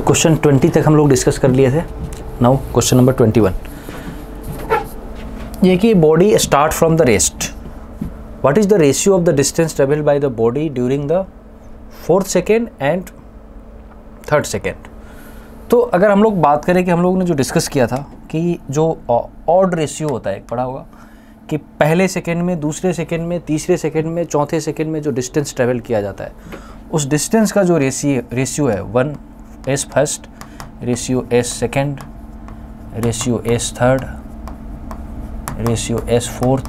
Question 20 तक हम लोग डिस्कस कर लिए थे। नाउ क्वेश्चन नंबर 21, ये कि body start from the rest, what is the ratio of the distance travelled by the body during the 4th second and 3rd second. तो अगर हम लोग बात करें कि हम लोगों ने जो डिस्कस किया था कि जो ऑड रेशियो होता है, पढ़ा होगा कि पहले सेकेंड में, दूसरे सेकेंड में, तीसरे सेकेंड में, चौथे सेकेंड में जो डिस्टेंस ट्रेवल किया जाता है, उस डिस्टेंस का जो रेशियो है 1 first, ratio S second, ratio S third, ratio S fourth,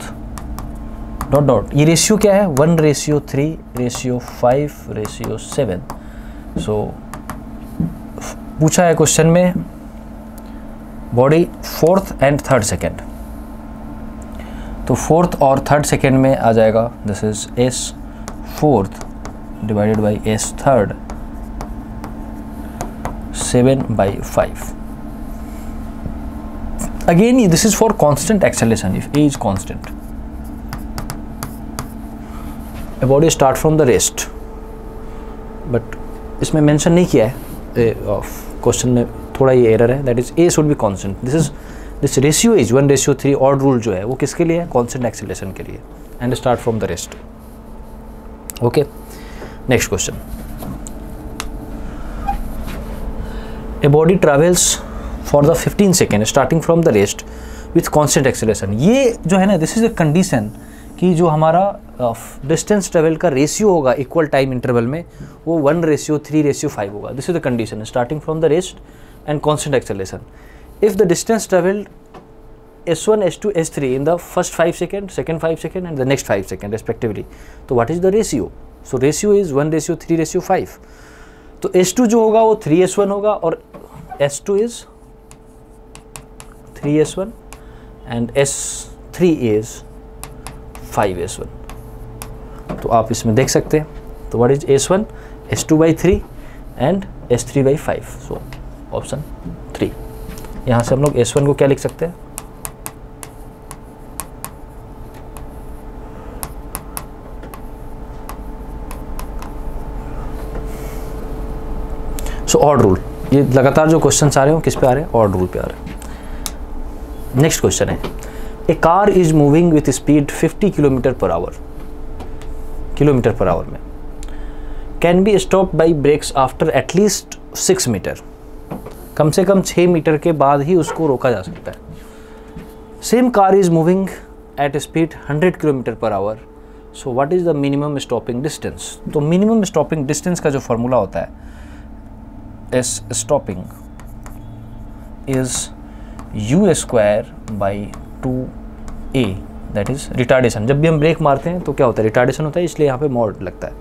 dot dot, ये रेशियो क्या है 1:3, रेशियो 5, रेशियो 7। सो पूछा है क्वेश्चन में body 4th and 3rd second, तो 4th और 3rd सेकेंड में आ जाएगा this is S 4th divided by S 3rd 7/5। Again this is for constant acceleration if A is constant. A body start from the rest, but इसमें mention नहीं किया है question में, थोड़ा ये एरर है, that is a should be constant. This ratio is 1:3, odd rule जो है वो किसके लिए है, कांस्टेंट एक्सेलरेशन के लिए, and start from the rest. Okay, next question, a body travels for the 15 second starting from the rest with constant acceleration. ये जो है ना, दिस इज अ कंडीशन कि जो हमारा डिस्टेंस ट्रेवल का रेशियो होगा इक्वल टाइम इंटरवल में, वो 1:3:5 होगा। This is the condition starting from the rest and constant acceleration. If the distance travelled S1, S2, S3 in the first 5 seconds, second 5 seconds and the next 5 seconds respectively, तो what is the ratio? So ratio is 1:3:5। तो S2 जो होगा वो 3S1 होगा और S2 is 3S1 and S3 is 5S1। तो आप इसमें देख सकते हैं, तो what is S1? S2/3 and S3/5, so option 3। यहाँ से हम लोग S1 को क्या लिख सकते हैं, सो ऑड रूल। ये लगातार जो क्वेश्चन आ रहे हो किस पे आ रहे हैं, ऑड रूल पे आ रहे हैं। नेक्स्ट क्वेश्चन है, a car is moving with speed 50 kilometre per hour में, can be stop by brakes after at least 6 metre. कम से कम 6 मीटर के बाद ही उसको रोका जा सकता है। Same car is moving at speed 100 kilometre per our, so what is the minimum stopping distance. तो मिनिमम स्टॉपिंग डिस्टेंस का जो फॉर्मूला होता है, s stopping is u²/2a, that is retardation. जब भी हम ब्रेक मारते हैं तो क्या होता है, रिटार्डेशन होता है, इसलिए यहाँ पे मॉड लगता है।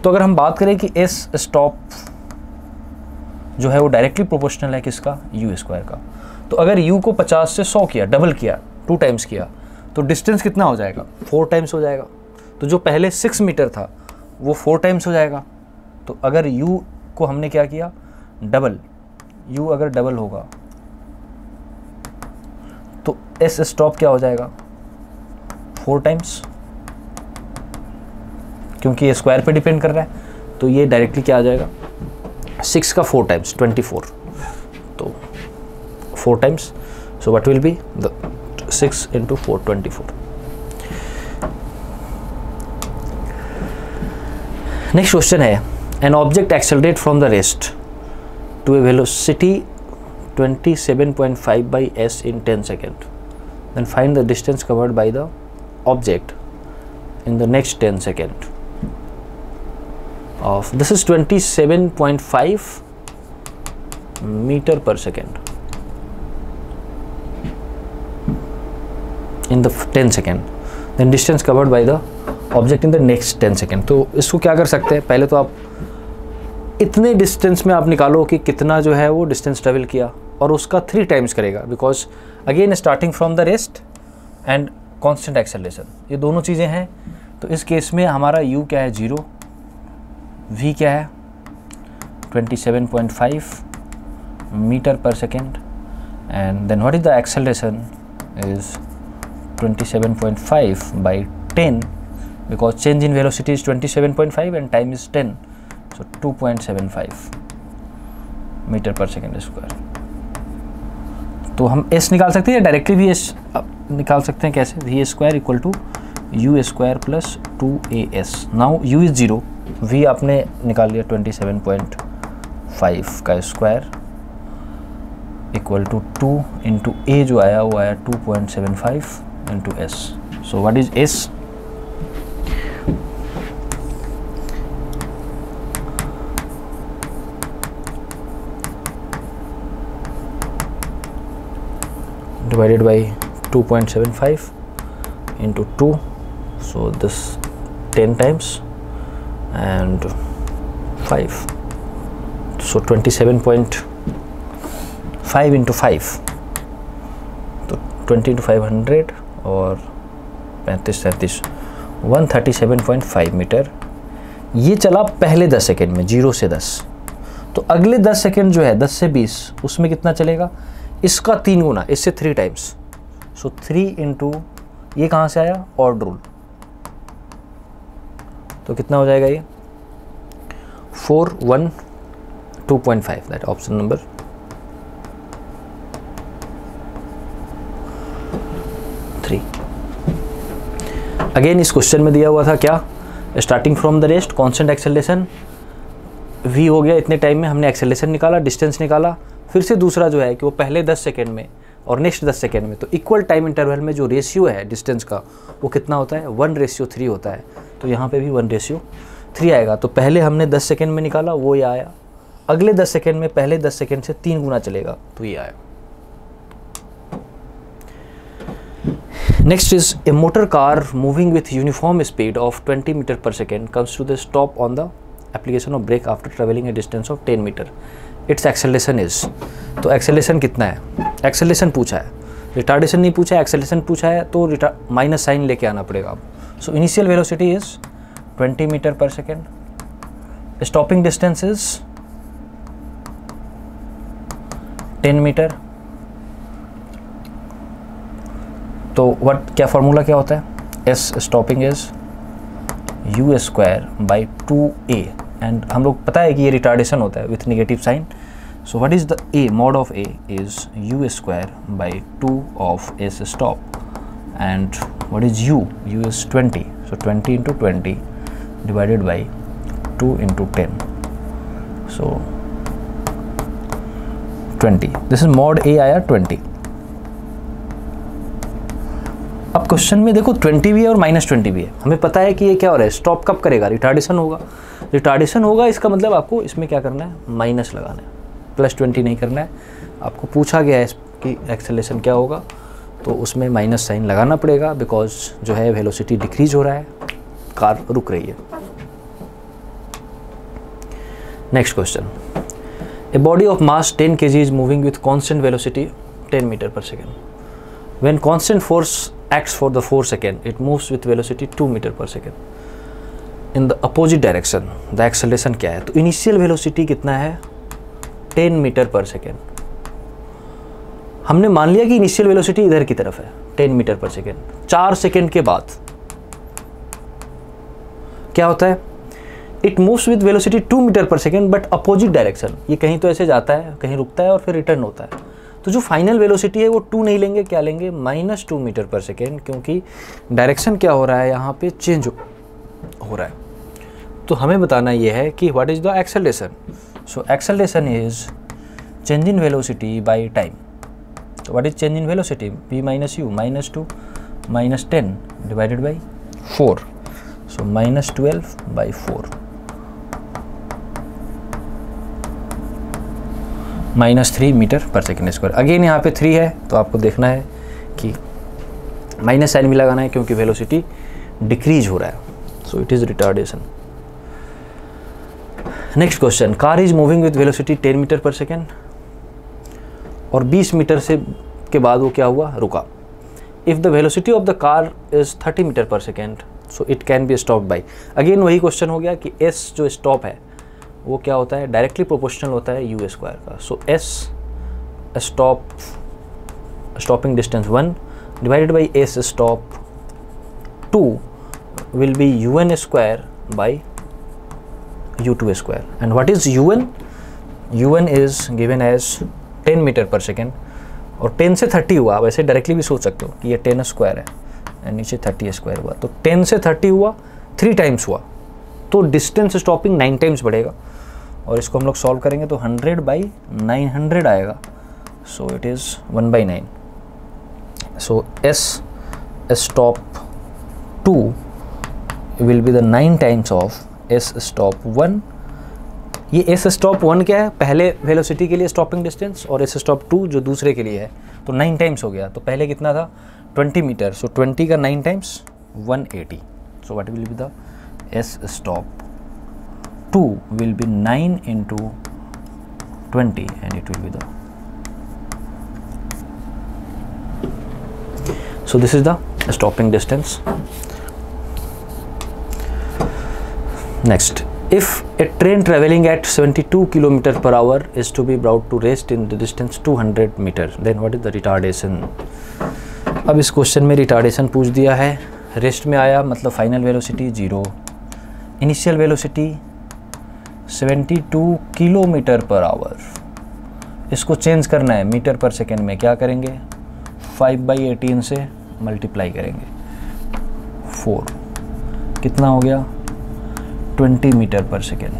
तो अगर हम बात करें कि एस स्टॉप जो है वो डायरेक्टली प्रोपोर्शनल है किसका, u² का। तो अगर u को 50 से 100 किया, डबल किया, 2 टाइम्स किया, तो डिस्टेंस कितना हो जाएगा, 4 टाइम्स हो जाएगा। तो जो पहले 6 मीटर था वो 4 टाइम्स हो जाएगा। तो अगर u को हमने क्या किया, डबल, u अगर डबल होगा तो एस स्टॉप क्या हो जाएगा, 4 टाइम्स, क्योंकि ये स्क्वायर पे डिपेंड कर रहा है। तो ये डायरेक्टली क्या आ जाएगा, 6 का 4 टाइम्स 24, तो 4 times. So what will be the 6 × 4 24। Next question है, an object accelerate from the rest to a velocity 27.5/s in 10 seconds, then find the distance covered by the object in the next 10 seconds of, this is 27.5 meter per second in the 10 second, then distance covered by the object in the next 10 seconds। तो इसको क्या कर सकते हैं, पहले तो आप इतने डिस्टेंस में आप निकालो कि कितना जो है वो डिस्टेंस ट्रेवल किया, और उसका 3 टाइम्स करेगा, because again starting from the rest and constant acceleration, ये दोनों चीज़ें हैं। तो इस केस में हमारा u क्या है 0, v क्या है 27.5 metre per second, and then what is the acceleration is 27.5/10, because change in velocity is 27.5 and time is 10, so 2.75। Metre per second square. तो हम s निकाल सकते हैं या डायरेक्टली भी s निकाल सकते हैं। कैसे? V square equal to u square plus 2as। Now u is 0, v आपने निकाल लिया 27.5 का square equal to 2 into a जो आया वो आया 2.75 into s। So what is s? divided by 2.75 into 2, so this 10 times and 5, so 27.5 into 5, तो 20 into 500 और 35 137.5 मीटर। ये चला पहले 10 सेकेंड में 0 से 10। तो अगले 10 सेकेंड जो है 10 से 20 उसमें कितना चलेगा? इसका 3 गुना, इससे 3 टाइम्स। सो 3 इंटू ये कहाँ से आया? Odd rule. तो कितना हो जाएगा ये? 412.5, दैट ऑप्शन नंबर 3। अगेन इस क्वेश्चन में दिया हुआ था क्या? Starting from the rest, constant acceleration v हो गया, इतने टाइम में हमने एक्सेलरेशन निकाला, डिस्टेंस निकाला। फिर से दूसरा जो है कि वो पहले 10 सेकेंड में और नेक्स्ट 10 सेकेंड में, तो इक्वल टाइम इंटरवल में जो रेशियो है डिस्टेंस का वो कितना होता है? 1:3 होता है। तो यहाँ पे भी 1:3 आएगा। तो पहले हमने 10 सेकेंड में निकाला, वो ये आया। अगले 10 सेकेंड में पहले 10 सेकेंड से 3 गुना चलेगा, तो ये आया। Next is a motor car moving with uniform speed of 20 metre per second comes to the stop on the application of brake after travelling a distance of 10 metre. Its acceleration is, तो acceleration कितना है? Acceleration पूछा है, retardation नहीं पूछा है, acceleration पूछा है, तो माइनस साइन लेके आना पड़ेगा आप। So initial velocity is 20 metre per second, stopping distance is 10 metre. तो क्या फॉर्मूला क्या होता है? S stopping is u square by 2a, and हम लोग पता है कि ये रिटार्डेशन होता है with negative sign. So what is the a? Mod of a is u square by 2 of s stop, and what is u? u is 20, so 20 into 20 divided by 2 into 10, so 20। This is mod a आया 20। अब question में देखो 20 भी है और -20 भी है। हमें पता है कि ये क्या हो रहा है? स्टॉप कब करेगा? रिटार्डेशन होगा। रिटार्डेशन होगा, इसका मतलब आपको इसमें क्या करना है? माइनस लगाना है, +20 नहीं करना है। आपको पूछा गया है कि एक्सेलरेशन क्या होगा, तो उसमें माइनस साइन लगाना पड़ेगा, बिकॉज जो है वेलोसिटी डिक्रीज हो रहा है, कार रुक रही है। Next question, a body of mass 10 kg is moving with constant velocity 10 metre per second. When constant force acts for the 4 seconds, it moves with velocity 2 meter per second in the opposite direction. The acceleration क्या है? तो initial velocity कितना है? 10 metre per second. हमने मान लिया कि initial velocity इधर की तरफ है 10 मीटर पर सेकेंड। 4 सेकेंड के बाद क्या होता है? It moves with velocity 2 metre per second but opposite direction. ये कहीं तो ऐसे जाता है, कहीं रुकता है और फिर रिटर्न होता है। तो जो फाइनल वेलोसिटी है वो 2 नहीं लेंगे, क्या लेंगे? -2 मीटर पर सेकेंड, क्योंकि डायरेक्शन क्या हो रहा है? यहाँ पे चेंज हो रहा है। तो हमें बताना ये है कि what is the acceleration. So acceleration is change in velocity by time. तो what is change in velocity? v - u -2 -10 divided by 4, so -12/4 -3 metre per second square. Again यहाँ पे 3 है, तो आपको देखना है कि माइनस साइन भी लगाना है, क्योंकि वेलोसिटी डिक्रीज हो रहा है। So it is retardation. Next question, car is moving with velocity 10 metre per second और 20 मीटर से के बाद वो क्या हुआ? रुका। If the velocity of the car is 30 metre per second, so it can be stop by. Again वही question हो गया कि एस जो स्टॉप है वो क्या होता है? डायरेक्टली प्रोपोर्शनल होता है यू स्क्वायर का। So s stopping distance 1 divided by s stop 2 will be un square by u2 square. And what is un? u1 is given as 10 metre per second और 10 से 30 हुआ, वैसे डायरेक्टली भी सोच सकते हो कि ये 10 स्क्वायर है एंड नीचे 30 स्क्वायर हुआ, तो 10 से 30 हुआ 3 टाइम्स हुआ, तो डिस्टेंस स्टॉपिंग 9 टाइम्स बढ़ेगा और इसको हम लोग सॉल्व करेंगे तो 100/900 आएगा। सो it is 1/9। So S stop 2 will be the 9 times of S stop 1। ये एस स्टॉप 1 क्या है, पहले वेलोसिटी के लिए स्टॉपिंग डिस्टेंस, और एस स्टॉप 2 जो दूसरे के लिए है, तो 9 टाइम्स हो गया। तो पहले कितना था 20 मीटर, सो 20 का 9 times 180। So what will be the S stop 2 will be 9 into 20 and it will be the, so this is the stopping distance. Next, if a train traveling at 72 km per hour is to be brought to rest in the distance 200 meter, then what is the retardation? अब इस question में retardation पूछ दिया है, rest में आया मतलब final velocity 0, initial velocity 72 kilometre per our, इसको चेंज करना है मीटर पर सेकेंड में, क्या करेंगे 5/18 से मल्टीप्लाई करेंगे, 4 कितना हो गया 20 मीटर पर सेकेंड।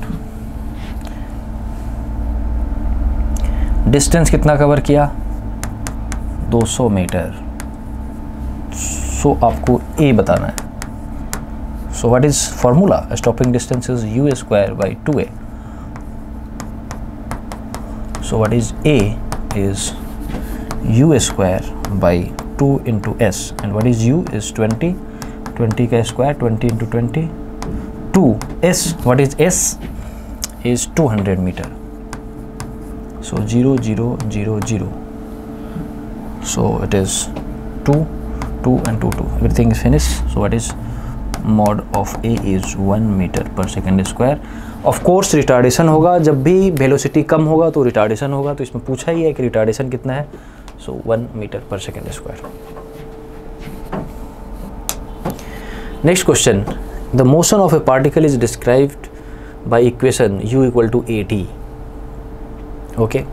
डिस्टेंस कितना कवर किया 200 मीटर। सो आपको ए बताना है। So what is formula? Stopping distance is u square by 2a. So what is a is u square by 2 into s, and what is u is 20, 20 का square 20 into 20, 2 s, what is s is 200 meter. So 0 0 0 0, so it is 2 2 and 2 2, everything is finished. So what is mod of a is 1 metre per second square. Of course retardation होगा, जब भी velocity कम होगा तो retardation होगा, तो इसमें पूछा ही है कि रिटार्डेशन कितना है। So 1 metre per second square. Next question, the motion of a particle is described by equation u equal to at। Okay,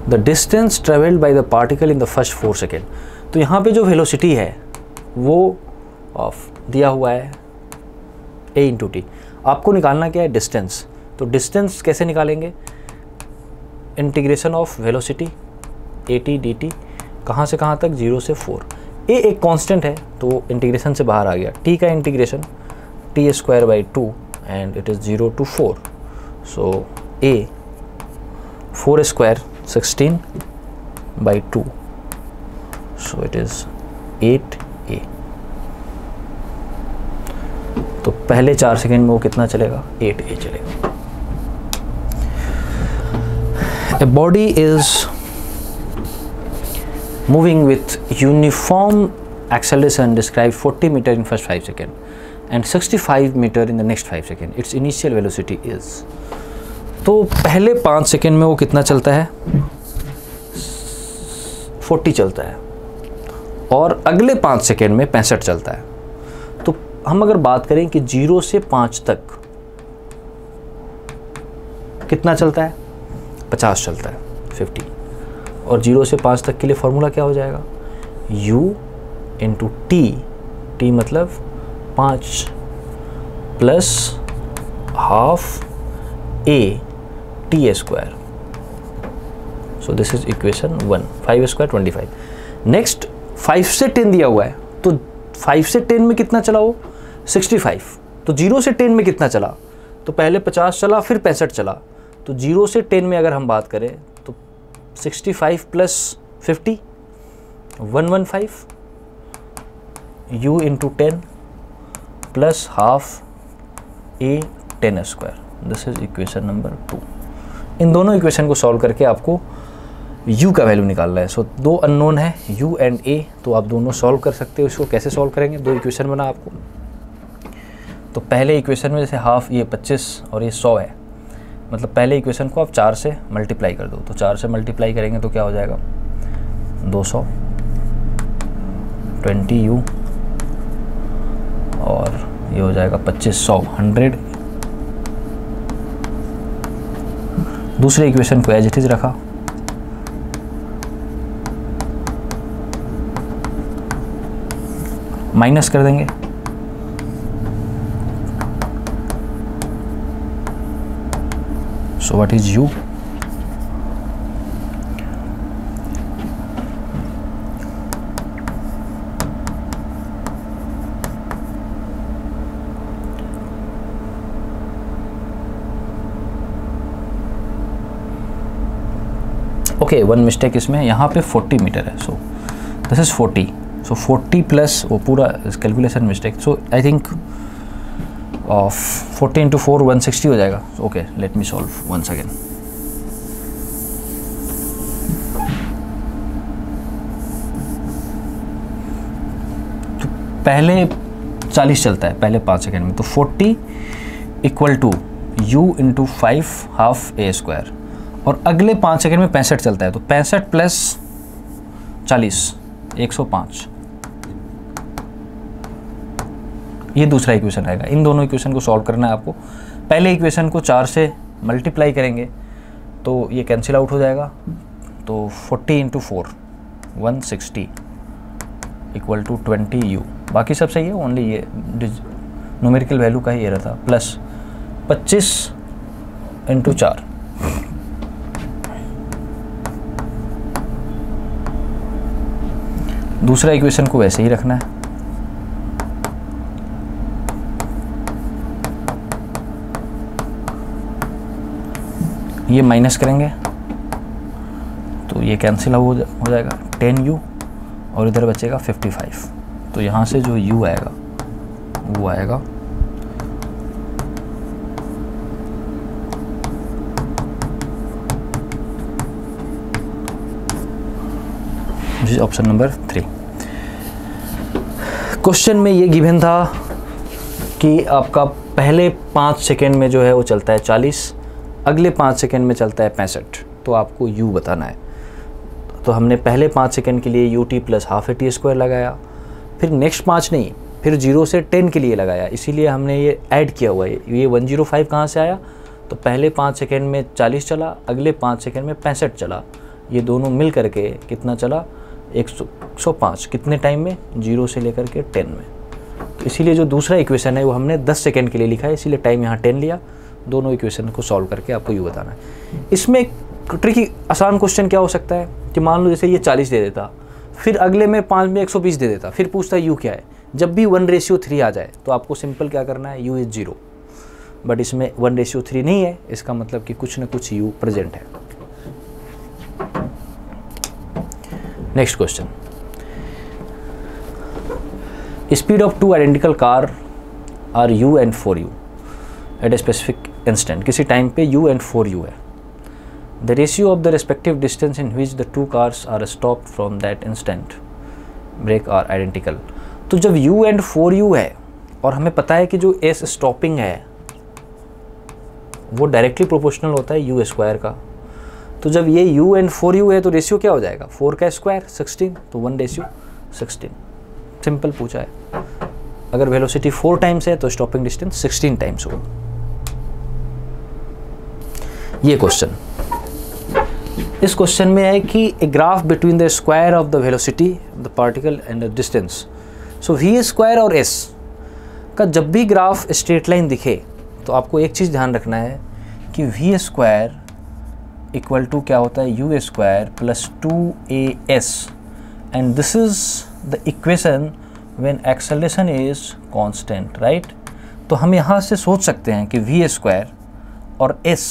the distance travelled by the particle in the first 4 second. तो यहाँ पे जो velocity है वो of दिया हुआ है a into T, आपको निकालना क्या है डिस्टेंस। तो डिस्टेंस कैसे निकालेंगे, integration of velocity at dt, कहाँ से कहाँ तक 0 से 4। a एक कांस्टेंट है तो इंटीग्रेशन से बाहर आ गया, t का integration t square by 2 and it is 0 to 4। So a 4 square 16 by 2, so it is 8a। तो पहले 4 सेकेंड में वो कितना चलेगा 8a चलेगा। A body is moving with uniform acceleration describe 40 metre in first 5 second and 65 metre in the next 5 second. Its initial velocity is, तो पहले 5 second में वो कितना चलता है 40 चलता है और अगले 5 सेकेंड में 65 चलता है। तो हम अगर बात करें कि 0 से 5 तक कितना चलता है 50 चलता है 50, और 0 से 5 तक के लिए फॉर्मूला क्या हो जाएगा u इंटू टी, टी मतलब 5 plus half a T square. So this is equation 1, 5 square 25। Next 5 से 10 दिया हुआ है, तो 5 से 10 में कितना चला वो 65, तो 0 से 10 में कितना चला, तो पहले 50 चला फिर 65 चला, तो 0 से 10 में अगर हम बात करें तो 65 plus 50 115 u into 10 plus half a 10 square. This is equation number 2। इन दोनों इक्वेशन को सॉल्व करके आपको u का वैल्यू निकालना है। सो 2 अननोन है u एंड a, तो आप दोनों सॉल्व कर सकते हो। इसको कैसे सॉल्व करेंगे, 2 इक्वेशन बना आपको। तो पहले इक्वेशन में जैसे हाफ ये 25 और ये 100 है, मतलब पहले इक्वेशन को आप 4 से मल्टीप्लाई कर दो, तो 4 से मल्टीप्लाई करेंगे तो क्या हो जाएगा 200 20u और ये हो जाएगा 25 100 100 दूसरे इक्वेशन को एज इट इज रखा, माइनस कर देंगे, so what is u? Okay, one mistake इसमें, यहाँ पे 40 मीटर है, so this is 40, so 40 plus वो पूरा calculation mistake, so I think 40 into 4 160 हो जाएगा. Okay, let me solve once again. तो पहले 40 चलता है पहले 5 सेकेंड में, तो 40 equal to u into 5 half a square, और अगले 5 सेकेंड में 65 चलता है, तो 65 प्लस 40 105. ये दूसरा इक्वेशन आएगा. इन दोनों इक्वेशन को सॉल्व करना है आपको. पहले इक्वेशन को 4 से मल्टीप्लाई करेंगे तो ये कैंसिल आउट हो जाएगा, तो 40 इंटू 4 160 इक्वल टू 20u. बाकी सब सही है, ओनली ये न्यूमेरिकल वैल्यू का ही एरर था. प्लस 25 इंटू 4, दूसरा इक्वेशन को वैसे ही रखना है. ये माइनस करेंगे तो ये कैंसिल हो जाएगा 10u, और इधर बचेगा 55. तो यहाँ से जो u आएगा वो आएगा ऑप्शन नंबर 3. क्वेश्चन में ये गिवन था कि आपका पहले 5 सेकेंड में जो है वो चलता है 40, अगले 5 सेकेंड में चलता है 65, तो आपको u बताना है. तो हमने पहले 5 सेकेंड के लिए ut plus half a t square लगाया, फिर नेक्स्ट 5 नहीं, फिर 0 से 10 के लिए लगाया, इसीलिए हमने ये ऐड किया हुआ है. ये 105 कहाँ से आया? तो पहले 5 सेकेंड में 40 चला, अगले 5 सेकेंड में 65 चला, ये दोनों मिल करके कितना चला? 105. कितने टाइम में? 0 से लेकर के 10 में. तो इसीलिए जो दूसरा इक्वेशन है वो हमने 10 सेकेंड के लिए लिखा है, इसीलिए टाइम यहाँ 10 लिया. दोनों इक्वेशन को सॉल्व करके आपको यू बताना है. इसमें एक ट्रिकी आसान क्वेश्चन क्या हो सकता है कि मान लो जैसे ये 40 दे देता, फिर अगले में 5 में 120 दे देता, फिर पूछता है यू क्या है. जब भी 1:3 आ जाए तो आपको सिंपल क्या करना है, u इज़ 0. बट इसमें 1:3 नहीं है, इसका मतलब कि कुछ ना कुछ u प्रेजेंट है. Next question. Speed of 2 identical car are u and 4u at a specific instant. किसी टाइम पे u and 4u है. The ratio of the respective distance in which the 2 cars are stopped from that instant brake are identical. तो जब u and 4u है और हमें पता है कि जो s स्टॉपिंग है वो डायरेक्टली प्रोपोर्शनल होता है u स्क्वायर का, तो जब ये u and 4u है तो रेशियो क्या हो जाएगा? 4 का स्क्वायर 16, तो 1:16. सिंपल पूछा है. अगर वेलोसिटी 4 टाइम्स है तो स्टॉपिंग डिस्टेंस 16 टाइम्स होगा. ये क्वेश्चन, इस क्वेश्चन में है कि a graph between the square of the velocity the particle and the distance. So v square और s का जब भी ग्राफ स्ट्रेट लाइन दिखे तो आपको एक चीज़ ध्यान रखना है कि v स्क्वायर इक्वल टू क्या होता है? u square plus 2as, and this is the equation when acceleration is constant, right. तो हम यहाँ से सोच सकते हैं कि v स्क्वायर और s,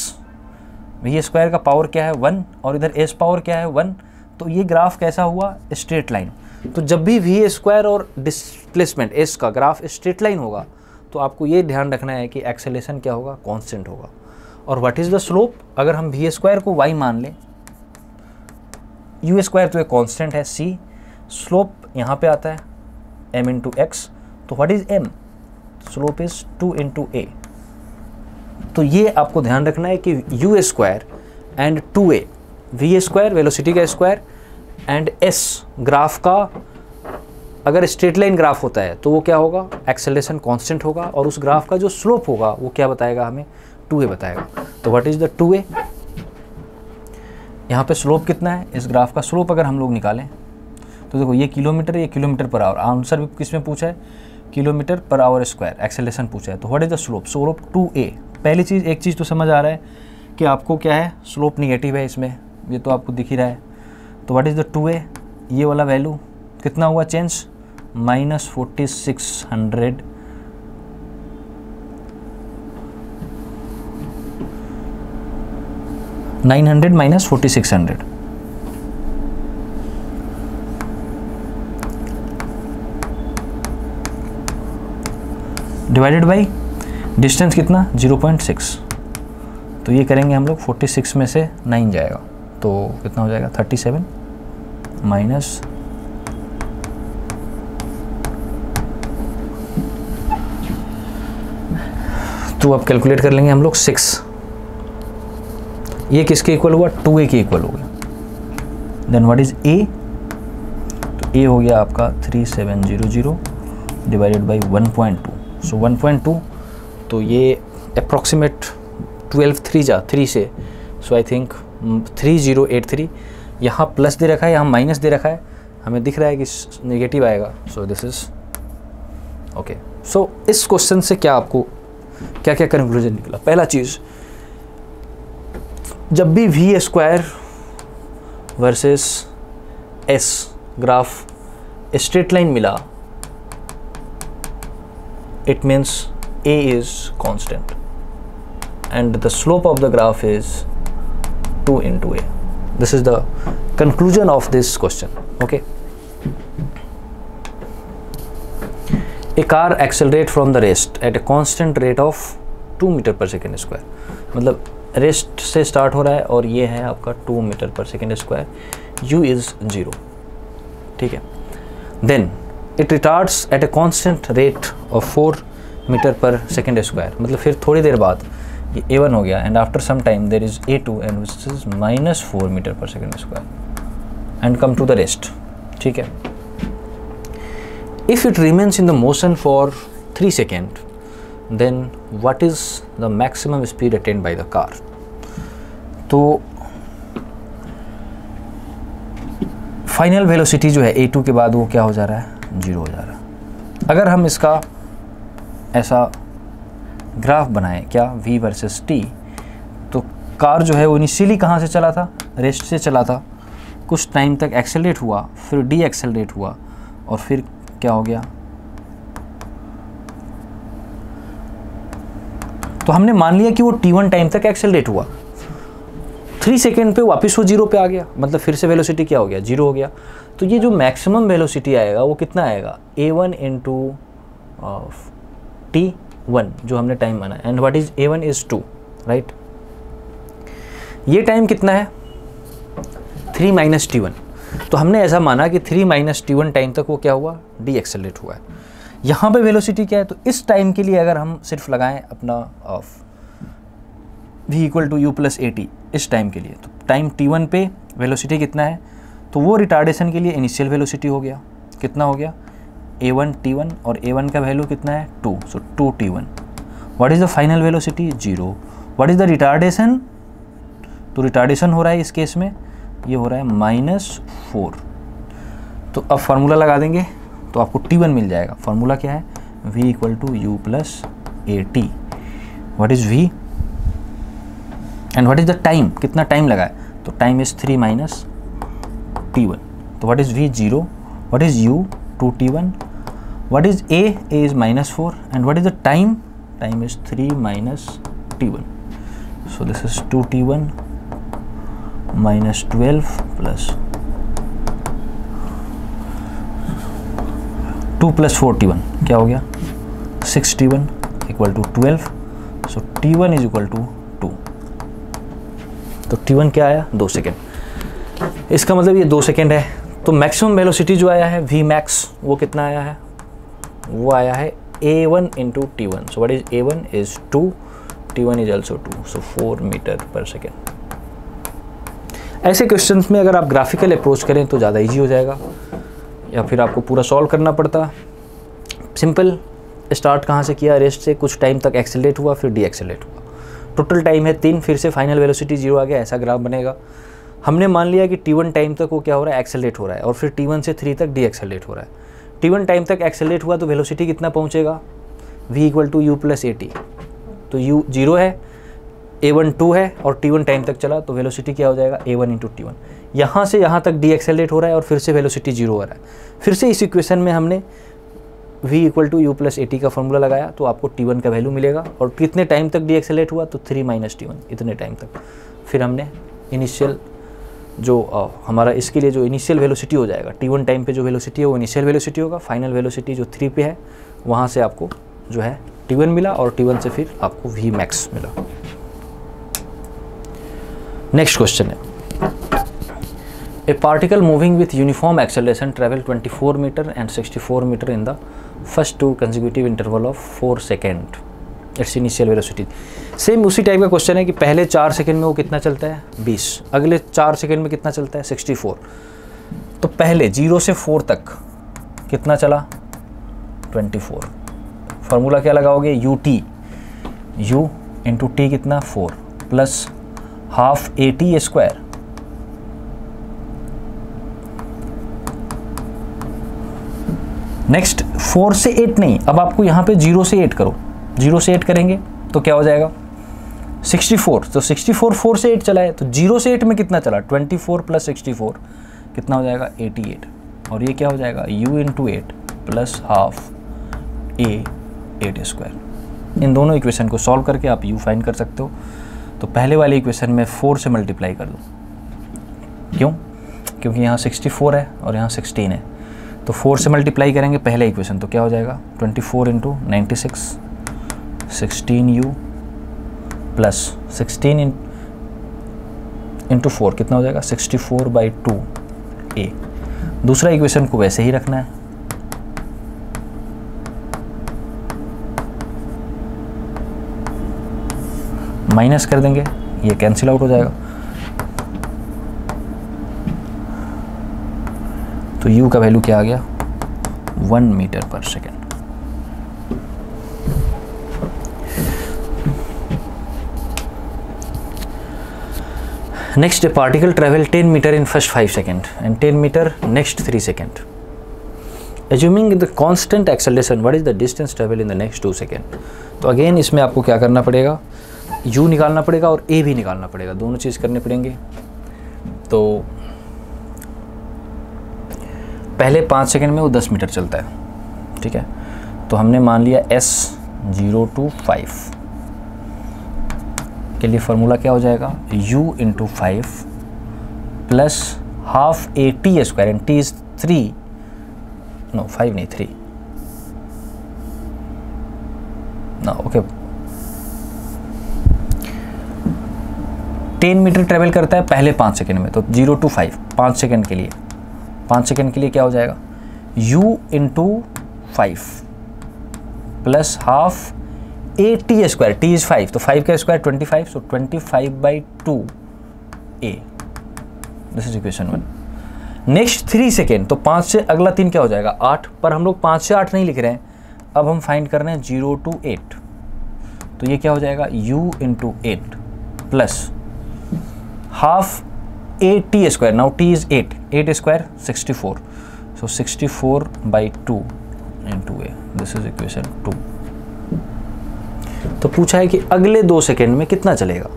v स्क्वायर का पावर क्या है? 1, और इधर s पावर क्या है? 1. तो ये ग्राफ कैसा हुआ? Straight line. तो जब भी v स्क्वायर और डिस्प्लेसमेंट s का ग्राफ स्ट्रेट लाइन होगा तो आपको ये ध्यान रखना है कि एक्सेलरेशन क्या होगा? कांस्टेंट होगा. और व्हाट इज़ द स्लोप? अगर हम v स्क्वायर को y मान लें, u स्क्वायर तो एक कांस्टेंट है c, स्लोप यहाँ पे आता है m इंटू एक्स, तो what is m? Slope is 2 into a. तो ये आपको ध्यान रखना है कि u square and 2a, v square velocity का स्क्वायर एंड s ग्राफ का, अगर स्ट्रेट लाइन ग्राफ होता है तो वो क्या होगा? एक्सेलरेशन कांस्टेंट होगा, और उस ग्राफ का जो स्लोप होगा वो क्या बताएगा हमें? 2a बताएगा. तो व्हाट इज़ द 2a? यहाँ पे स्लोप कितना है, इस ग्राफ का स्लोप अगर हम लोग निकालें तो देखो ये किलोमीटर, ये किलोमीटर पर आवर, आंसर भी किस में पूछा है, kilometre per our square, acceleration पूछा है। तो what is the slope, slope 2a। पहली चीज़, एक चीज़ तो समझ आ रहा है कि आपको क्या है, स्लोप निगेटिव है इसमें, ये तो आपको दिख ही रहा है। तो व्हाट इज़ द 2a, ये वाला वैल्यू कितना हुआ change, -4600 900 minus 4600 divided by distance कितना 0.6। तो ये करेंगे हम लोग, 46 में से 9 जाएगा तो कितना हो जाएगा 37 माइनस तो अब कैलकुलेट कर लेंगे हम लोग 6। ये किसके इक्वल हुआ, 2a के इक्वल हो गया। देन व्हाट इज a, तो a हो गया आपका 3700 डिवाइडेड बाई 1.2। सो 1.2 तो ये अप्रॉक्सीमेट 3 से, सो आई थिंक 3083। यहाँ प्लस दे रखा है, यहाँ माइनस दे रखा है, हमें दिख रहा है कि नेगेटिव आएगा। So this is okay. सो इस क्वेश्चन से क्या आपको क्या क्या कंक्लूजन निकला। पहला चीज़, जब भी v square versus s graph straight line मिला, it means a is constant and the slope of the graph is 2 into a. This is the conclusion of this question. Okay. A car accelerate from the rest at a constant rate of 2 meter per second square. मतलब rest से start हो रहा है और ये है आपका 2 metre per second square, u is 0, ठीक है। Then it retards at a constant rate of 4 metre per second square, मतलब फिर थोड़ी देर बाद ये a1 हो गया and after some time there is a2 and which is -4 metre per second square and come to the rest, ठीक है। If it remains in the motion for 3 second, then what is the maximum speed attained by the car? तो final velocity जो है a2 के बाद वो क्या हो जा रहा है, 0 हो जा रहा है। अगर हम इसका ऐसा ग्राफ बनाएं, क्या v वर्सेस t, तो कार जो है वो इनिशियली कहाँ से चला था, रेस्ट से चला था, कुछ टाइम तक एक्सेलरेट हुआ, फिर डी एक्सेलरेट हुआ और फिर क्या हो गया, तो हमने मान लिया कि वो t1 टाइम तक एक्सेलरेट हुआ, 3 सेकेंड पे वापस वो 0 पे आ गया, मतलब फिर से वेलोसिटी क्या हो गया, 0 हो गया। तो ये जो मैक्सिमम वेलोसिटी आएगा वो कितना आएगा, a1 इंटू t1 जो हमने टाइम माना, and what is a1 is 2, right. ये टाइम कितना है, 3 माइनस t1। तो हमने ऐसा माना कि 3 माइनस t1 टाइम तक वो क्या हुआ, डी एक्सेलरेट हुआ है। यहाँ पे वेलोसिटी क्या है, तो इस टाइम के लिए अगर हम सिर्फ लगाएं अपना v equal to u plus a t इस टाइम के लिए, तो टाइम t1 पे वेलोसिटी कितना है, तो वो रिटार्डेशन के लिए इनिशियल वेलोसिटी हो गया, कितना हो गया a1 t1 और a1 का वैल्यू कितना है 2, सो 2 t1। What is the final velocity 0। What is the retardation, तो रिटार्डेशन हो रहा है इस केस में, ये हो रहा है -4। तो अब फार्मूला लगा देंगे तो आपको t1 मिल जाएगा। फार्मूला क्या है, v equal to u plus a t. What is v and what is the time, कितना टाइम लगा है, तो टाइम इज़ 3 माइनस t1। तो what is v 0, what is u 2 t1, what is a is -4 and what is the time, time is 3 minus t1। So this is 2 t1 minus 12 plus 2 plus 4 t1 क्या हो गया 6 t1 equal to 12। So t1 is equal to 2। तो t1 क्या आया, 2 second. इसका मतलब ये 2 second है। तो मैक्सिमम वेलोसिटी जो आया है v मैक्स, वो कितना आया है, वो आया है a1 into t1। So what is a1 is 2, t1 is also 2, so 4 metre per second. ऐसे क्वेश्चंस में अगर आप ग्राफिकल अप्रोच करें तो ज़्यादा इजी हो जाएगा, या फिर आपको पूरा सॉल्व करना पड़ता। सिंपल, स्टार्ट कहाँ से किया, रेस्ट से, कुछ टाइम तक एक्सेलरेट हुआ, फिर डी एक्सेलरेट हुआ, टोटल टाइम है 3, फिर से फाइनल वेलोसिटी 0 आ गया, ऐसा ग्राफ बनेगा। हमने मान लिया कि t1 टाइम तक वो क्या हो रहा है, एक्सेलरेट हो रहा है, और फिर t1 से 3 तक डी एक्सेलरेट हो रहा है। t1 टाइम तक एक्सेलरेट हुआ तो वेलोसिटी कितना पहुंचेगा, v equal to u plus a t. तो u 0 है, a1 2 है, और t1 टाइम तक चला तो वेलोसिटी क्या हो जाएगा, a1 इंटू टी वन। यहाँ से यहाँ तक डी एक्सेलरेट हो रहा है और फिर से वेलोसिटी 0 हो रहा है। फिर से इस इक्वेशन में हमने v equal to u plus a t का फॉर्मूला लगाया तो आपको t1 का वैल्यू मिलेगा, और कितने टाइम तक डी एक्सेलरेट हुआ तो 3 माइनस टी वन, इतने टाइम तक। फिर हमने इनिशियल जो हमारा इसके लिए जो इनिशियल वेलोसिटी हो जाएगा, t1 टाइम पे जो वेलोसिटी है वो इनिशियल वेलोसिटी होगा, फाइनल वेलोसिटी जो 3 पे है वहाँ से आपको जो है t1 मिला, और t1 से फिर आपको v मैक्स मिला। नेक्स्ट क्वेश्चन है, a particle moving with uniform acceleration travel 24 metre and 64 metre in the first 2 consecutive interval of 4 second, its initial velocity. Same उसी टाइप का क्वेश्चन है कि पहले 4 सेकेंड में वो कितना चलता है, 20, अगले 4 सेकेंड में कितना चलता है, 64। तो पहले 0 से 4 तक कितना चला, 24। फार्मूला क्या लगाओगे, U T, you into T कितना 4 plus half a t square. Next 4 से 8 नहीं, अब आपको यहाँ पे 0 से 8 करो, 0 से 8 करेंगे तो क्या हो जाएगा 64। तो 64 4 से 8 चला है, तो 0 से 8 में कितना चला, 24 प्लस 64 कितना हो जाएगा 88, और ये क्या हो जाएगा u इंटू 8 प्लस हाफ ए 8 स्क्वायर। इन दोनों इक्वेशन को सॉल्व करके आप u फाइंड कर सकते हो। तो पहले वाले इक्वेशन में 4 से मल्टीप्लाई कर दो, क्यों, क्योंकि यहाँ 64 है और यहाँ 16 है, तो 4 से मल्टीप्लाई करेंगे पहले इक्वेशन तो क्या हो जाएगा 24 इंटू 96, 16u प्लस 16 इंटू 4 कितना हो जाएगा 64/2a। दूसरा इक्वेशन को वैसे ही रखना है, माइनस कर देंगे, ये कैंसिल आउट हो जाएगा, तो u का वैल्यू क्या आ गया 1 metre per second. Next, a particle travel 10 metre in first 5 second and 10 metre next 3 second. Assuming the constant acceleration, what is the distance travel in the next 2 second. तो again इसमें आपको क्या करना पड़ेगा, u निकालना पड़ेगा और a भी निकालना पड़ेगा, दोनों चीज़ करने पड़ेंगे। तो पहले 5 सेकेंड में वो 10 मीटर चलता है, ठीक है, तो हमने मान लिया s 0 to 5 के लिए फार्मूला क्या हो जाएगा u into 5 plus half a t square, and t is 3, no 5 नहीं 3 ना, ओके। 10 मीटर ट्रेवल करता है पहले 5 सेकेंड में, तो 0 to 5 5 सेकेंड के लिए, 5 सेकेंड के लिए क्या हो जाएगा u into 5 plus half a t square, T is 5 तो 5 का square 25, so 25/2a, this is equation 1। Next 3 second, तो 5 से अगला 3 क्या हो जाएगा 8, पर हम लोग 5 से 8 नहीं लिख रहे हैं, अब हम फाइंड कर रहे हैं 0 to 8, तो ये क्या हो जाएगा u into 8 plus half a t square, now T is 8 square 64, so 64/2 into A, this is equation 2। तो पूछा है कि अगले 2 सेकेंड में कितना चलेगा,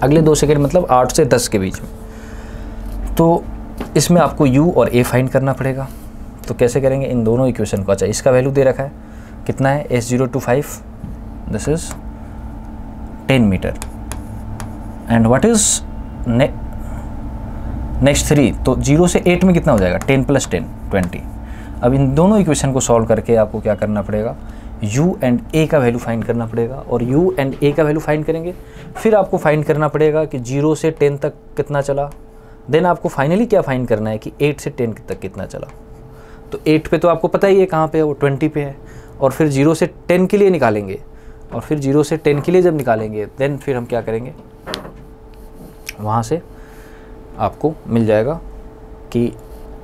अगले 2 सेकेंड मतलब 8 से 10 के बीच में, तो इसमें आपको u और a फाइंड करना पड़ेगा। तो कैसे करेंगे इन दोनों इक्वेशन को, अच्छा इसका वैल्यू दे रखा है कितना है s0 to 5, this is 10 metre, and what is next 3, तो 0 से 8 में कितना हो जाएगा 10 प्लस 10 20। अब इन दोनों इक्वेशन को सॉल्व करके आपको क्या करना पड़ेगा u एंड a का वैल्यू फाइंड करना पड़ेगा, और u एंड a का वैल्यू फाइंड करेंगे, फिर आपको फाइंड करना पड़ेगा कि 0 से 10 तक कितना चला, देन आपको फाइनली क्या फाइंड करना है कि 8 से 10 तक कितना चला। तो 8 पे तो आपको पता ही है कहाँ पे है, वो 20 पे है, और फिर 0 से 10 के लिए निकालेंगे, और फिर 0 से 10 के लिए जब निकालेंगे देन फिर हम क्या करेंगे, वहाँ से आपको मिल जाएगा कि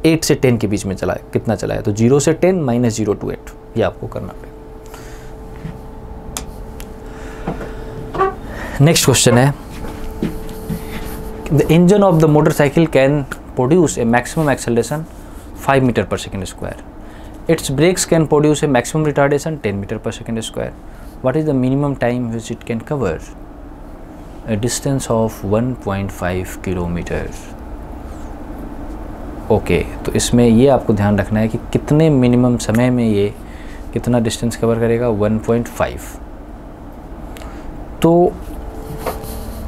8 से 10 के बीच में चला है, कितना चला है, तो 0 से 10 माइनस 0 to 8, ये आपको करना पड़ेगा। नेक्स्ट क्वेश्चन है, The engine of the motorcycle can produce a maximum acceleration 5 meter per second square. Its brakes can produce a maximum retardation 10 meter per second square. What is the minimum time which it can cover? A distance of 1.5 kilometre. Okay, तो इसमें ये आपको ध्यान रखना है कि कितने minimum समय में ये कितना डिस्टेंस कवर करेगा, 1.5. तो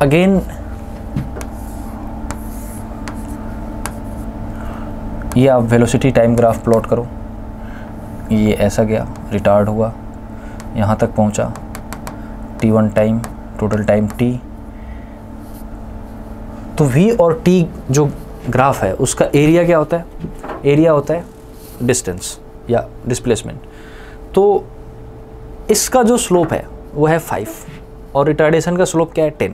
अगेन ये आप वेलोसिटी टाइम ग्राफ प्लॉट करो. ये ऐसा गया, रिटार्ड हुआ, यहाँ तक पहुँचा, t1 time, total time t. तो v और t जो ग्राफ है उसका एरिया क्या होता है? एरिया होता है डिस्टेंस या डिस्प्लेसमेंट. तो इसका जो स्लोप है वो है 5 और रिटार्डेशन का स्लोप क्या है 10.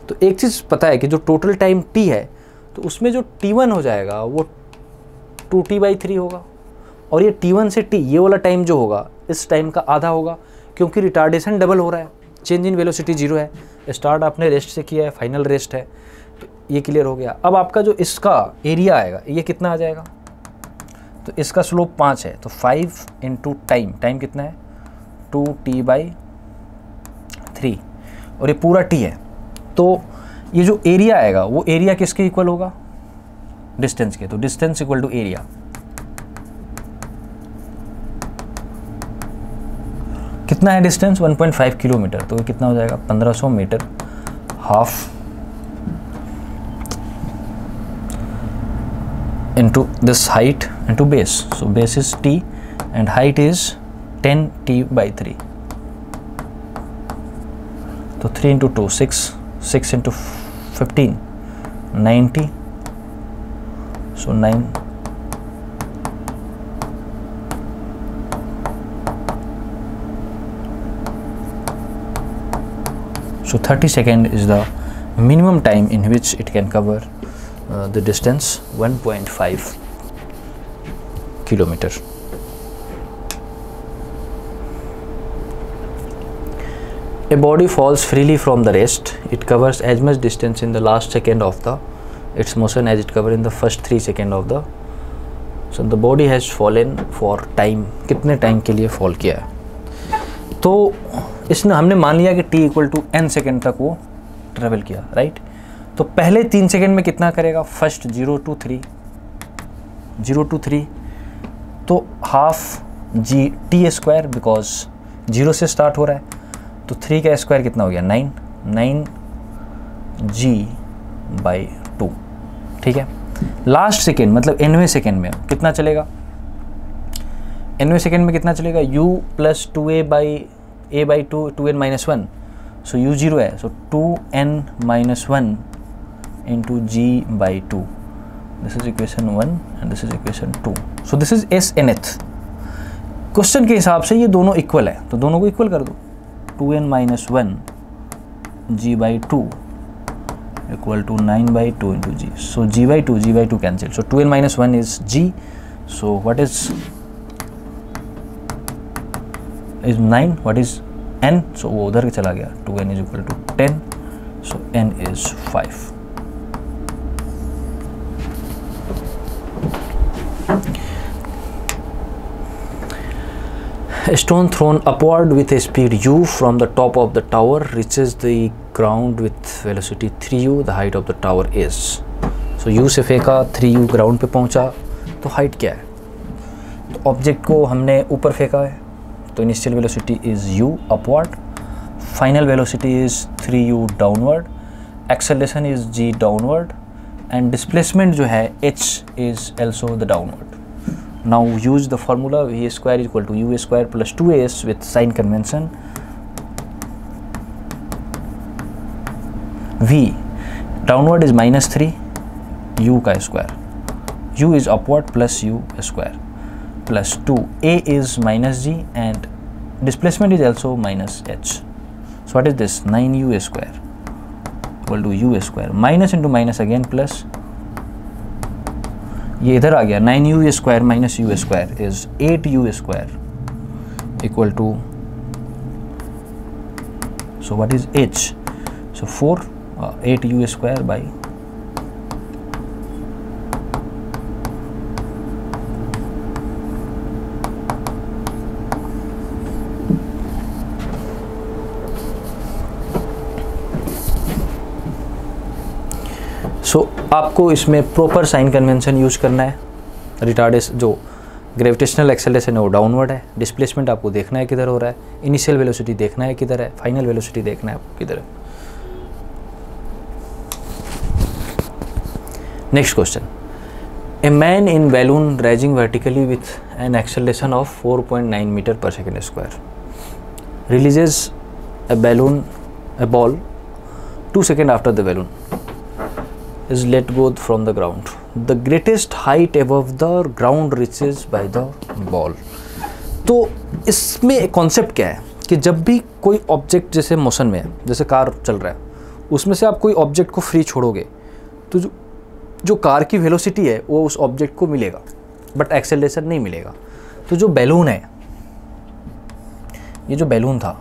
तो एक चीज़ पता है कि जो टोटल टाइम t है तो उसमें जो t1 हो जाएगा वो 2t/3 होगा, और ये t1 से t ये वाला टाइम जो होगा इस टाइम का आधा होगा, क्योंकि रिटार्डेशन डबल हो रहा है. चेंज इन वेलोसिटी 0 है. स्टार्ट आपने रेस्ट से किया है, फाइनल रेस्ट है, तो ये क्लियर हो गया. अब आपका जो इसका एरिया आएगा ये कितना आ जाएगा? तो इसका स्लोप 5 है, तो 5 इंटू टाइम, टाइम कितना है 2t/3, और ये पूरा t है. तो ये जो एरिया आएगा वो एरिया किसके इक्वल होगा? डिस्टेंस के. तो डिस्टेंस इक्वल टू एरिया. कितना है डिस्टेंस? 1.5 किलोमीटर. तो ये कितना हो जाएगा? 1500 metre half into this height into base. So base is t and height is 10t/3. So 3 into 2 6, 6 into 15 90. So 9. So 30 seconds is the minimum time in which it can cover the distance 1.5 kilometer. A body falls freely from the rest. It covers as much distance in the last second of its motion as it covered in the first 3 seconds of the. So the body has fallen for time. कितने time के लिए fall किया है? तो इसने हमने मान लिया कि t = n सेकेंड तक वो ट्रेवल किया, राइट? तो पहले 3 सेकेंड में कितना करेगा? फर्स्ट 0 to 3, तो half G T square, because 0 से स्टार्ट हो रहा है, तो 3 का स्क्वायर कितना हो गया? 9g/2. ठीक है. लास्ट सेकेंड मतलब nवें सेकेंड में कितना चलेगा? nवें सेकेंड में कितना चलेगा? u + 2a/2 2n-1. सो u 0 है, सो 2n-1 into g/2. This is equation 1 and this is equation 2. So this is s nth. Question के हिसाब से ये दोनों इक्वल है, तो दोनों को इक्वल कर दो. 2n-1 g/2 equal to 9/2 into g. So g/2 cancel. So 2n-1 is g. So what is 9? What is n? So वो उधर चला गया. 2n is equal to 10. So n is 5. A stone thrown upward with a speed u from the top of the tower reaches the ground with velocity 3u. The height of the tower is. So u से फेंका, 3u ground पे पहुंचा, तो height क्या है? तो object को हमने ऊपर फेंका है, तो initial velocity is u upward, final velocity is 3u downward, acceleration is g downward, and displacement जो है h is also the downward. Now use the formula v square equal to u square plus 2as with sign convention. V downward is -3 u का square, u is upward plus u square plus 2, a is -g and displacement is also -h. So what is this? 9u square equal to u square, minus into minus again plus, ये इधर आ गया, 9u square minus u square is 8u square equal to, so what is h? So 8u square by सो आपको इसमें proper sign convention use करना है। Retardation जो gravitational acceleration है वो डाउनवर्ड है, डिस्प्लेसमेंट आपको देखना है किधर हो रहा है, इनिशियल वेलोसिटी देखना है किधर है, फाइनल वेलोसिटी देखना है आपको किधर है। Next question, a man in balloon rising vertically with an acceleration of 4.9 metre per second square releases a ball 2 seconds after the balloon is let go from the ground. The greatest height above the ground reaches by the ball. तो इसमें एक concept क्या है कि जब भी कोई object जैसे मोशन में है, जैसे कार चल रहा है, उसमें से आप कोई ऑब्जेक्ट को फ्री छोड़ोगे तो जो कार की वेलोसिटी है वो उस ऑब्जेक्ट को मिलेगा, बट एक्सेलरेशन नहीं मिलेगा। तो जो बैलून है, ये जो बैलून था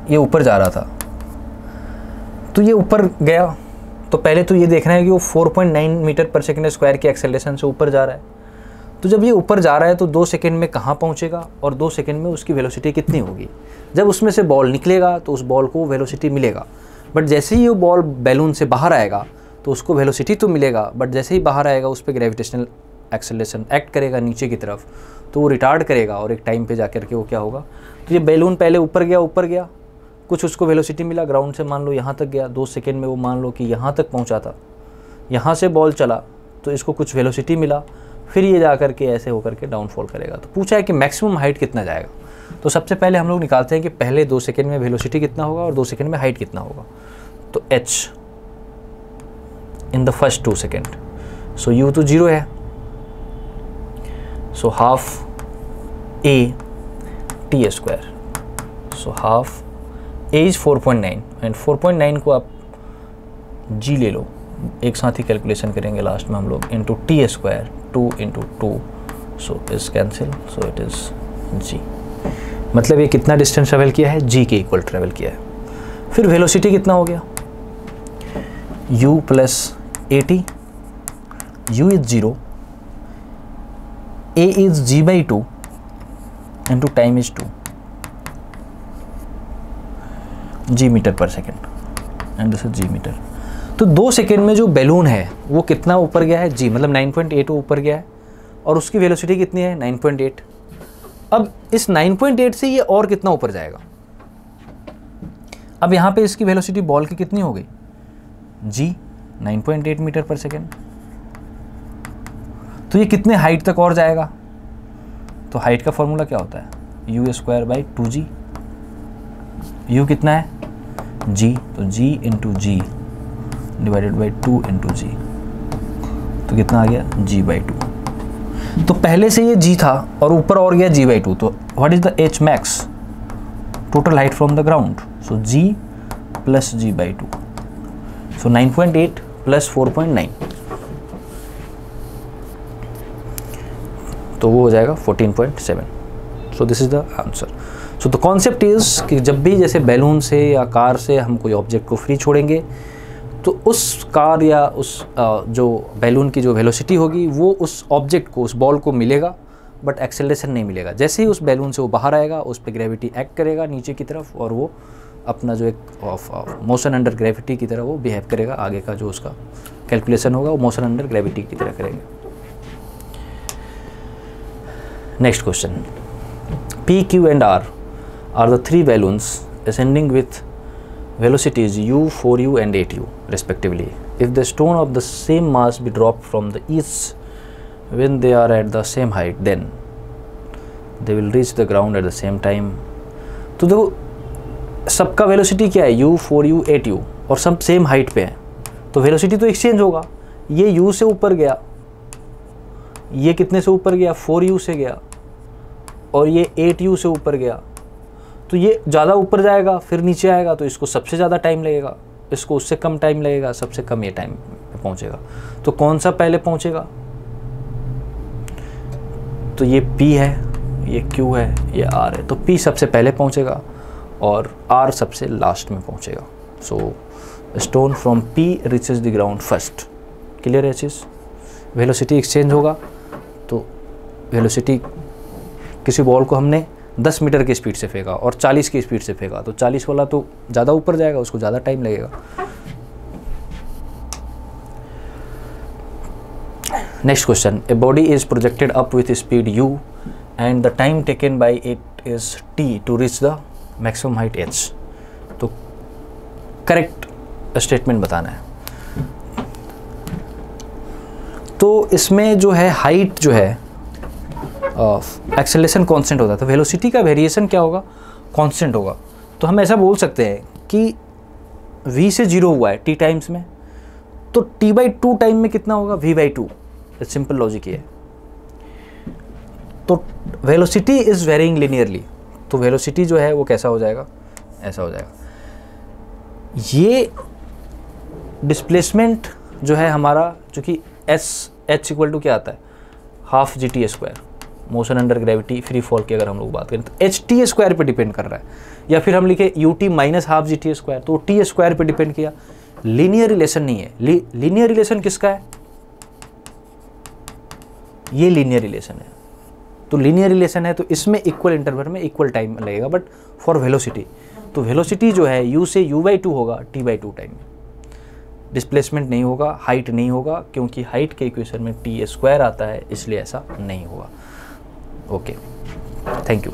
ये ऊपर जा रहा था, तो ये ऊपर गया, तो पहले तो ये देखना है कि वो 4.9 मीटर पर सेकेंड स्क्वायर की एक्सेलरेशन से ऊपर जा रहा है। तो जब ये ऊपर जा रहा है तो 2 सेकेंड में कहाँ पहुँचेगा और 2 सेकेंड में उसकी वेलोसिटी कितनी होगी। जब उसमें से बॉल निकलेगा तो उस बॉल को वेलोसिटी मिलेगा, बट जैसे ही ये बॉल बैलून से बाहर आएगा तो उसको वेलोसिटी तो मिलेगा, बट जैसे ही बाहर आएगा उस पर ग्रेविटेशनल एक्सेलरेशन एक्ट करेगा नीचे की तरफ, तो वो रिटार्ड करेगा और एक टाइम पे जाकर के वो क्या होगा। तो ये बैलून पहले ऊपर गया, कुछ उसको वेलोसिटी मिला ग्राउंड से, मान लो यहाँ तक गया, 2 सेकेंड में वो मान लो कि यहाँ तक पहुँचा था, यहाँ से बॉल चला तो इसको कुछ वेलोसिटी मिला, फिर ये जा कर के ऐसे होकर के डाउनफॉल करेगा। तो पूछा है कि मैक्सिमम हाइट कितना जाएगा। तो सबसे पहले हम लोग निकालते हैं कि पहले 2 सेकेंड में वेलोसिटी कितना होगा और 2 सेकेंड में हाइट कितना होगा। तो h in the first 2 second, so u तो 0 है, so half a t square, so half a is 4.9 and 4.9 को आप g ले लो, एक साथ ही कैलकुलेशन करेंगे लास्ट में हम लोग, into T square 2 into 2, so is cancel, so it is g। मतलब ये कितना डिस्टेंस ट्रेवल किया है, g के इक्वल ट्रेवल किया है। फिर वेलोसिटी कितना हो गया, u plus a T, u is 0, a is g by 2 into time is 2, g metre per second and this is g metre. तो 2 सेकेंड में जो बैलून है वो कितना ऊपर गया है, g मतलब 9.8 ऊपर गया है और उसकी वेलोसिटी कितनी है 9.8। अब इस 9.8 से ये और कितना ऊपर जाएगा। अब यहाँ पे इसकी वेलोसिटी बॉल की कितनी हो गई, g 9.8 मीटर पर सेकेंड। तो ये कितने हाइट तक और जाएगा। तो हाइट का फॉर्मूला क्या होता है, u square by 2g। u कितना है g, तो g into g divided by 2 into g, तो कितना आ गया g बाई 2। तो पहले से ये g था और ऊपर और गया g बाई 2, तो what is the h max, total height from the ground, so g plus g by 2, so 9.8 plus 4.9, तो वो हो जाएगा 14.7। सो this is the answer. So the concept is कि जब भी जैसे बैलून से या कार से हम कोई ऑब्जेक्ट को फ्री छोड़ेंगे तो उस कार या उस जो बैलून की जो वेलोसिटी होगी वो उस ऑब्जेक्ट को, उस बॉल को मिलेगा, बट एक्सेलरेशन नहीं मिलेगा। जैसे ही उस बैलून से वो बाहर आएगा उस पर ग्रेविटी एक्ट करेगा नीचे की तरफ और वो अपना जो एक मोशन अंडर ग्रेविटी की तरह वो बिहेव करेगा। आगे का जो उसका कैलकुलेशन होगा वो मोशन अंडर ग्रेविटी की तरह करेंगे। Next question, P, Q and R are the 3 balloons ascending with velocities u, 4u and 8u respectively. If the stone of the same mass be dropped from the east when they are at the same height, then they will reach the ground at the same time. तो देखो सबका velocity क्या है, u, 4u, 8u और सब same height पे हैं, तो वेलोसिटी तो एक्सचेंज होगा। ये u से ऊपर गया, ये कितने से ऊपर गया, 4u से गया, और ये 8u से ऊपर गया, तो ये ज़्यादा ऊपर जाएगा फिर नीचे आएगा, तो इसको सबसे ज़्यादा टाइम लगेगा, इसको उससे कम टाइम लगेगा, सबसे कम ये टाइम पे पहुँचेगा। तो कौन सा पहले पहुँचेगा, तो ये P है, ये Q है, ये R है, तो P सबसे पहले पहुँचेगा और R सबसे लास्ट में पहुँचेगा। सो stone from P reaches the ground first. Clear है चीज़। वेलोसिटी एक्सचेंज होगा, तो वेलोसिटी किसी बॉल को हमने 10 मीटर की स्पीड से फेंका और 40 की स्पीड से फेंका, तो 40 वाला तो ज़्यादा ऊपर जाएगा, उसको ज़्यादा टाइम लगेगा। Next question, a body is projected up with speed u and the time taken by it is t to reach the maximum height h। तो करेक्ट स्टेटमेंट बताना है। तो इसमें जो है हाइट जो है एक्सेलरेशन कांस्टेंट होता है, तो वेलोसिटी का वेरिएशन क्या होगा, कांस्टेंट होगा। तो हम ऐसा बोल सकते हैं कि v से 0 हुआ है t टाइम्स में, तो t/2 टाइम में कितना होगा, v/2। सिंपल लॉजिक ये है। तो वेलोसिटी इज वेरिंग लिनियरली, तो वेलोसिटी जो है वो कैसा हो जाएगा, ऐसा हो जाएगा। ये डिस्प्लेसमेंट जो है हमारा, जो कि h इक्वल टू क्या आता है, half GT², motion under gravity free fall की अगर हम लोग बात करें तो HT² पे डिपेंड कर रहा है, या फिर हम लिखे UT माइनस हाफ GT², तो T² पे डिपेंड किया। लीनियर रिलेशन नहीं है। लीनियर रिलेशन किसका है, ये लीनियर रिलेशन है। तो लीनियर रिलेशन है तो इसमें इक्वल इंटरवल में इक्वल टाइम लगेगा, बट फॉर वेलोसिटी, तो वेलोसिटी जो है u से u/2 होगा t/2 टाइम में। डिस्प्लेसमेंट नहीं होगा, हाइट नहीं होगा, क्योंकि हाइट के इक्वेशन में t² आता है, इसलिए ऐसा नहीं होगा। Okay, thank you.